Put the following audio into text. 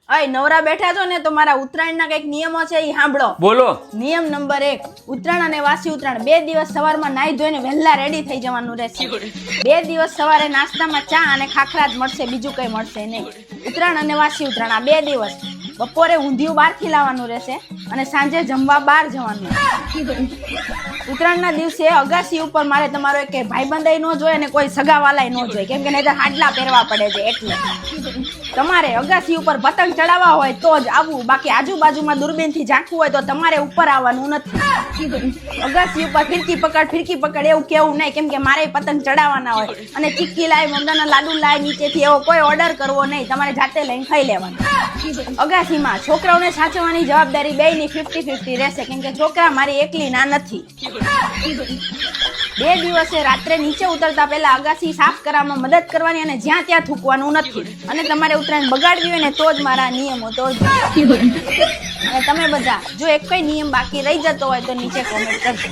અય નવરા બેઠા છો ને તો મારા ઉત્તરાયણના કઈક નિયમો છે એ સાંભળો. બોલો. નિયમ નંબર 1, ઉત્તરાયણ અને વાસી ઉત્તરાયણ 2 દિવસ સવારમાં નાઈ ધોઈને વહેલા રેડી થઈ જવાનું રહેશે. 2 દિવસ સવારે નાસ્તામાં ચા અને ખાખરા જ મળશે, બીજું કઈ મળશે નહીં. ઉત્તરાયણ અને વાસી ઉત્તરાયણ આ 2 દિવસ. બપોરે ઊંધિયું બહારથી લાવવાનું રહેશે અને સાંજે જમવા બહાર જવાનું. ઉત્તરાયણના દિવસે અગાસી ઉપર મારે તમારો એક ભાઈબંધાઈ ન જોઈએ અને કોઈ સગાવાલાય ન જોઈએ, કેમ કે નહીં તો હાડલા પહેરવા પડે છે. એટલે તમારે અગાસી ઉપર પતંગ ચડાવવા હોય તો જ આવવું, બાકી આજુબાજુમાં દૂરબીનથી ઝાંકવું હોય તો તમારે ઉપર આવવાનું નથી. અગાસી ઉપર ફિરકી પકડ એવું કેવું નહીં, કેમ કે મારે પતંગ ચડાવવાના હોય. અને ચીક્કી લાય, મમદાના લાડુ લાય, નીચેથી એવો કોઈ ઓર્ડર કરવો નહીં, તમારે જાતે લઈને ખાઈ લેવાનું. અગાસીમાં છોકરાઓને સાચવવાની જવાબદારી બેયની 50-50 રહેશે, કેમ કે છોકરા મારી એકલી ના નથી. 2 દિવસે રાત્રે નીચે ઉતરતા પહેલા અગાસી સાફ કરવામાં મદદ કરવાની અને જ્યાં ત્યાં થૂકવાનું નથી. અને તમારે ઉત્તરાયણ બગાડવી હોય ને તો જ મારા નિયમો તો જ. અને તમે બધા જો એક કઈ નિયમ બાકી રહી જતો હોય તો નીચે કોમેન્ટ કરજો.